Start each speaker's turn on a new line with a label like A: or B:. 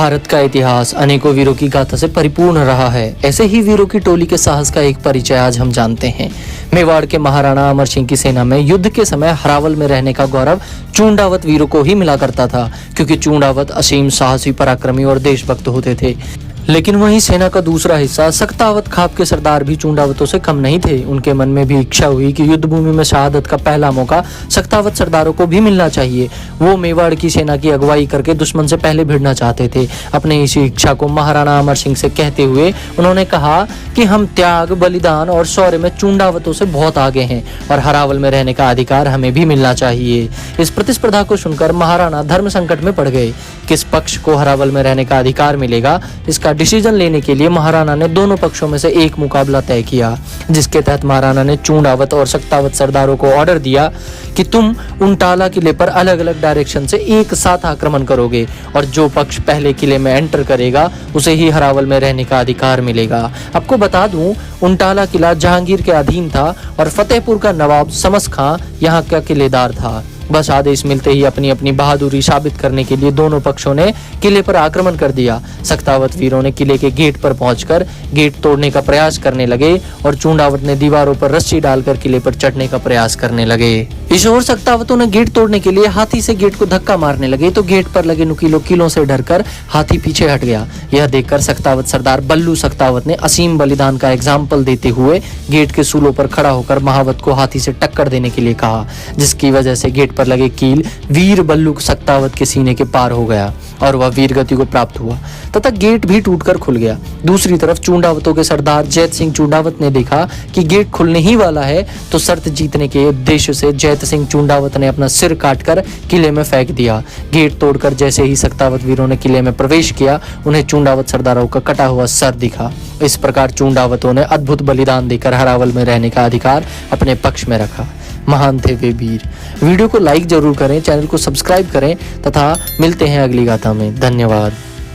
A: भारत का इतिहास अनेकों वीरों की गाथा से परिपूर्ण रहा है। ऐसे ही वीरों की टोली के साहस का एक परिचय आज हम जानते हैं। मेवाड़ के महाराणा अमर सिंह की सेना में युद्ध के समय हरावल में रहने का गौरव चूंडावत वीरों को ही मिला करता था, क्योंकि चूंडावत असीम साहसी, पराक्रमी और देशभक्त होते थे। लेकिन वहीं सेना का दूसरा हिस्सा सक्तावत खाप के सरदार भी चूंडावतों से कम नहीं थे। उनके मन में भी इच्छा हुई कि युद्ध भूमि में शहादत का पहला मौका सक्तावत सरदारों को भी मिलना चाहिए। वो मेवाड़ की सेना की अगुवाई करके दुश्मन से पहले भिड़ना चाहते थे। अपने इसी इच्छा को महाराणा अमर सिंह से कहते हुए उन्होंने कहा कि हम त्याग, बलिदान और शौर्य में चूंडावतों से बहुत आगे हैं और हरावल में रहने का अधिकार हमें भी मिलना चाहिए। इस प्रतिस्पर्धा को सुनकर महाराणा धर्म संकट में पड़ गए। किस पक्ष को हरावल में रहने का अधिकार मिलेगा, इसका डिसीजन लेने के लिए महाराणा ने दोनों पक्षों में से एक मुकाबला तय किया, जिसके तहत महाराणा ने चूंडावत और सक्तावत सरदारों को ऑर्डर दिया कि तुम उनटाला किले पर अलग अलग डायरेक्शन से एक साथ आक्रमण करोगे और जो पक्ष पहले किले में एंटर करेगा उसे ही हरावल में रहने का अधिकार मिलेगा। आपको बता दूं, उनटाला किला जहांगीर के अधीन था और फतेहपुर का नवाब समस खां यहाँ का किलेदार था। बस आदेश मिलते ही अपनी अपनी बहादुरी साबित करने के लिए दोनों पक्षों ने किले पर आक्रमण कर दिया। सक्तावत वीरों ने किले के गेट पर पहुंचकर गेट तोड़ने का प्रयास करने लगे और चूंडावत ने दीवारों पर रस्सी डालकर किले पर चढ़ने का प्रयास करने लगे। इस ओर सक्तावतों ने गेट तोड़ने के लिए हाथी से गेट को धक्का मारने लगे तो गेट पर लगे नुकीले कीलों से डरकर हाथी पीछे हट गया। यह देखकर सक्तावत सरदार बल्लू सक्तावत ने असीम बलिदान का एग्जाम्पल देते हुए गेट के सूलों पर खड़ा होकर महावत को हाथी से टक्कर देने के लिए कहा, जिसकी वजह से गेट पर लगे कील वीर बल्लू सक्तावत के सीने के पार हो गया और वह वीर गति को प्राप्त हुआ तथा गेट भी टूटकर खुल गया। दूसरी तरफ चूंडावतों के सरदार जैत सिंह चूंडावत ने देखा कि गेट खुलने ही वाला है तो शर्त जीतने के उद्देश्य से जैत सिंह चूंडावत ने अपना सिर काटकर किले में फेंक दिया। गेट तोड़कर जैसे ही सक्तावत वीरों ने किले में प्रवेश किया, उन्हें चूंडावत सरदारों का कटा हुआ सर दिखा। इस प्रकार चूंडावतों ने अद्भुत बलिदान देकर हरावल में रहने का अधिकार अपने पक्ष में रखा। महान थे वे वीर। वीडियो को लाइक जरूर करें, चैनल को सब्सक्राइब करें तथा मिलते हैं अगली गाथा में। धन्यवाद।